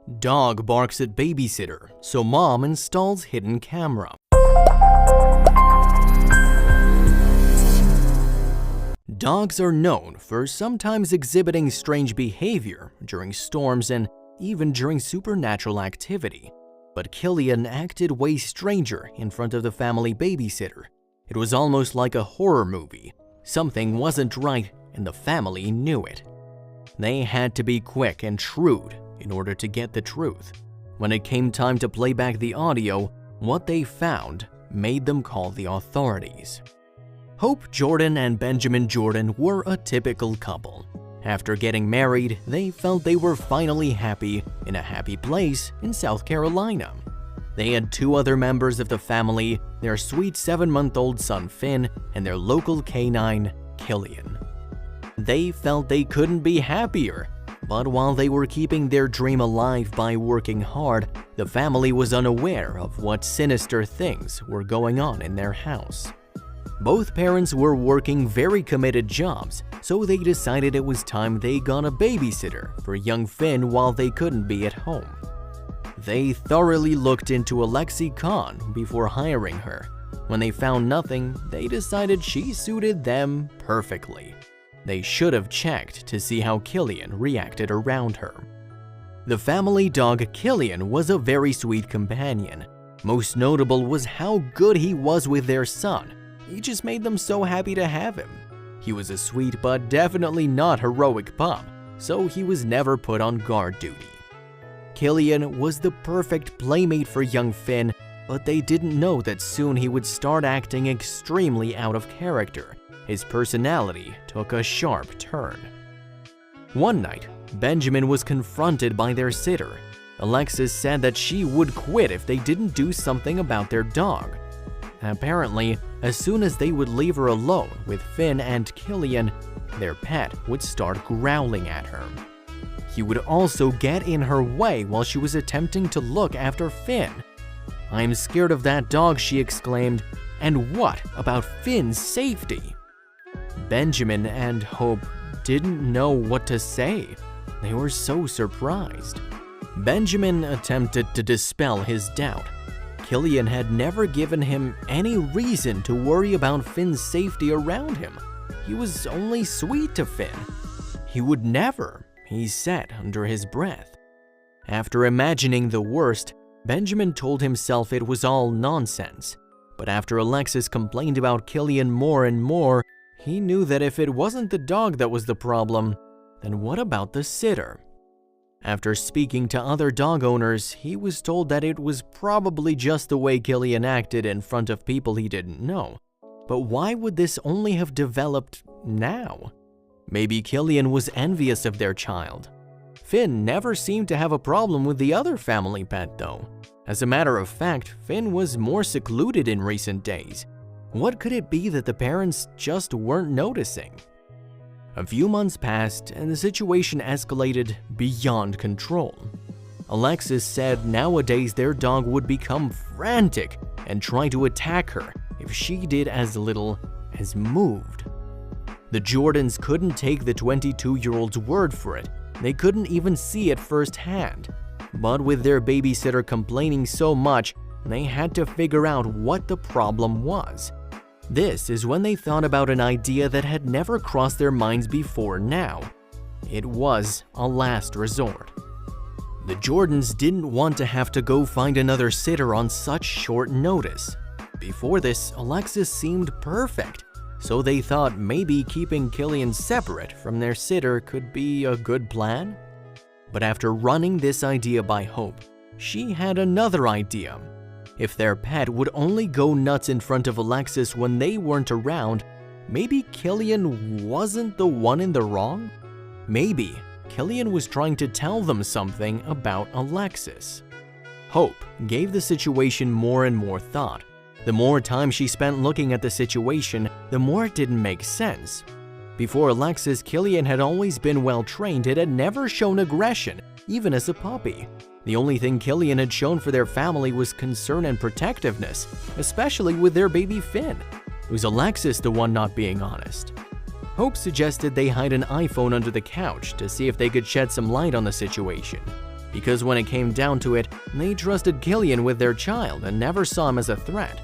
Dog barks at babysitter, so mom installs hidden camera. Dogs are known for sometimes exhibiting strange behavior during storms and even during supernatural activity. But Killian acted way stranger in front of the family babysitter. It was almost like a horror movie. Something wasn't right and the family knew it. They had to be quick and shrewd in order to get the truth. When it came time to play back the audio, what they found made them call the authorities. Hope Jordan and Benjamin Jordan were a typical couple. After getting married, they felt they were finally happy in a happy place in South Carolina. They had two other members of the family, their sweet 7-month-old son Finn and their local canine, Killian. They felt they couldn't be happier, but while they were keeping their dream alive by working hard, the family was unaware of what sinister things were going on in their house. Both parents were working very committed jobs, so they decided it was time they got a babysitter for young Finn while they couldn't be at home. They thoroughly looked into Alexi Khan before hiring her. When they found nothing, they decided she suited them perfectly. They should have checked to see how Killian reacted around her. The family dog Killian was a very sweet companion. Most notable was how good he was with their son. He just made them so happy to have him. He was a sweet but definitely not heroic pup, so he was never put on guard duty. Killian was the perfect playmate for young Finn, but they didn't know that soon he would start acting extremely out of character. His personality took a sharp turn. One night, Benjamin was confronted by their sitter. Alexis said that she would quit if they didn't do something about their dog. Apparently, as soon as they would leave her alone with Finn and Killian, their pet would start growling at her. He would also get in her way while she was attempting to look after Finn. "I'm scared of that dog," she exclaimed. "And what about Finn's safety?" Benjamin and Hope didn't know what to say. They were so surprised. Benjamin attempted to dispel his doubt. Killian had never given him any reason to worry about Finn's safety around him. He was only sweet to Finn. He would never, he said under his breath. After imagining the worst, Benjamin told himself it was all nonsense. But after Alexis complained about Killian more and more, he knew that if it wasn't the dog that was the problem, then what about the sitter? After speaking to other dog owners, he was told that it was probably just the way Killian acted in front of people he didn't know. But why would this only have developed now? Maybe Killian was envious of their child. Finn never seemed to have a problem with the other family pet though. As a matter of fact, Finn was more secluded in recent days. What could it be that the parents just weren't noticing? A few months passed and the situation escalated beyond control. Alexis said nowadays their dog would become frantic and try to attack her if she did as little as moved. The Jordans couldn't take the 22-year-old's word for it. They couldn't even see it firsthand. But with their babysitter complaining so much, they had to figure out what the problem was. This is when they thought about an idea that had never crossed their minds before now. It was a last resort. The Jordans didn't want to have to go find another sitter on such short notice. Before this, Alexis seemed perfect, so they thought maybe keeping Killian separate from their sitter could be a good plan. But after running this idea by Hope, she had another idea. If their pet would only go nuts in front of Alexis when they weren't around, maybe Killian wasn't the one in the wrong? Maybe Killian was trying to tell them something about Alexis. Hope gave the situation more and more thought. The more time she spent looking at the situation, the more it didn't make sense. Before Alexis, Killian had always been well trained and had never shown aggression, even as a puppy. The only thing Killian had shown for their family was concern and protectiveness, especially with their baby Finn. Was Alexis the one not being honest? Hope suggested they hide an iPhone under the couch to see if they could shed some light on the situation. because when it came down to it, they trusted Killian with their child and never saw him as a threat.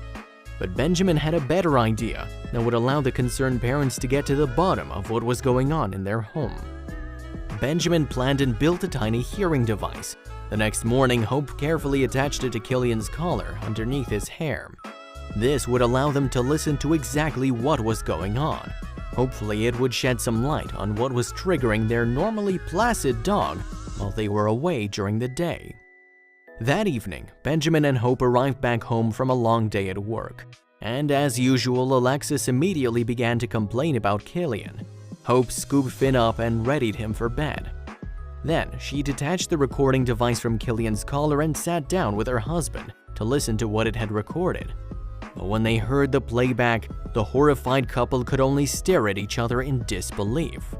But Benjamin had a better idea that would allow the concerned parents to get to the bottom of what was going on in their home. Benjamin planned and built a tiny hearing device. The next morning, Hope carefully attached it to Killian's collar underneath his hair. This would allow them to listen to exactly what was going on. Hopefully, it would shed some light on what was triggering their normally placid dog while they were away during the day. That evening, Benjamin and Hope arrived back home from a long day at work. And as usual, Alexis immediately began to complain about Killian. Hope scooped Finn up and readied him for bed. Then, she detached the recording device from Killian's collar and sat down with her husband to listen to what it had recorded. But when they heard the playback, the horrified couple could only stare at each other in disbelief.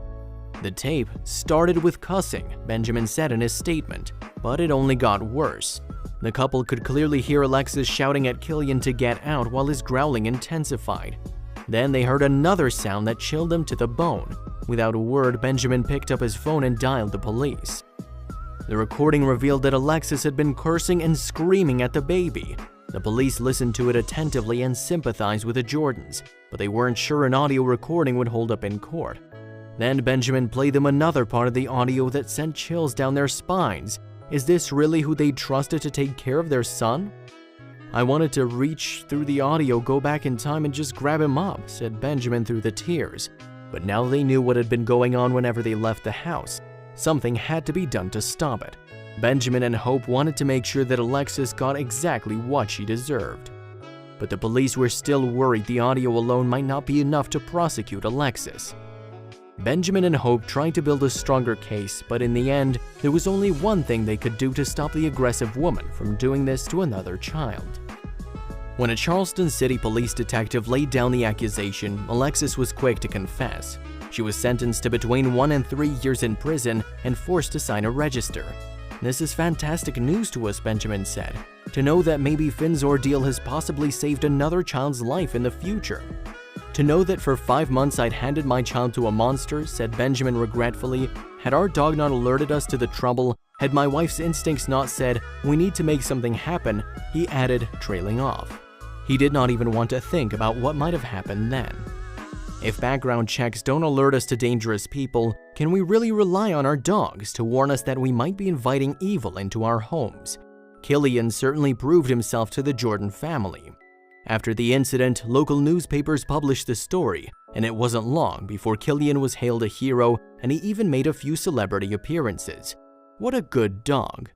The tape started with cussing, Benjamin said in his statement, but it only got worse. The couple could clearly hear Alexis shouting at Killian to get out while his growling intensified. Then they heard another sound that chilled them to the bone. Without a word, Benjamin picked up his phone and dialed the police. The recording revealed that Alexis had been cursing and screaming at the baby. The police listened to it attentively and sympathized with the Jordans, but they weren't sure an audio recording would hold up in court. Then Benjamin played them another part of the audio that sent chills down their spines. Is this really who they trusted to take care of their son? "I wanted to reach through the audio, go back in time and just grab him up," said Benjamin through the tears. But now they knew what had been going on whenever they left the house. Something had to be done to stop it. Benjamin and Hope wanted to make sure that Alexis got exactly what she deserved. But the police were still worried the audio alone might not be enough to prosecute Alexis. Benjamin and Hope tried to build a stronger case, but in the end, there was only one thing they could do to stop the aggressive woman from doing this to another child. When a Charleston City police detective laid down the accusation, Alexis was quick to confess. She was sentenced to between 1 and 3 years in prison and forced to sign a register. "This is fantastic news to us," Benjamin said, "to know that maybe Finn's ordeal has possibly saved another child's life in the future. To know that for 5 months I'd handed my child to a monster," said Benjamin regretfully. "Had our dog not alerted us to the trouble, had my wife's instincts not said, 'We need to make something happen,'" he added, trailing off. He did not even want to think about what might have happened then. If background checks don't alert us to dangerous people, can we really rely on our dogs to warn us that we might be inviting evil into our homes? Killian certainly proved himself to the Jordan family. After the incident, local newspapers published the story, and it wasn't long before Killian was hailed a hero and he even made a few celebrity appearances. What a good dog.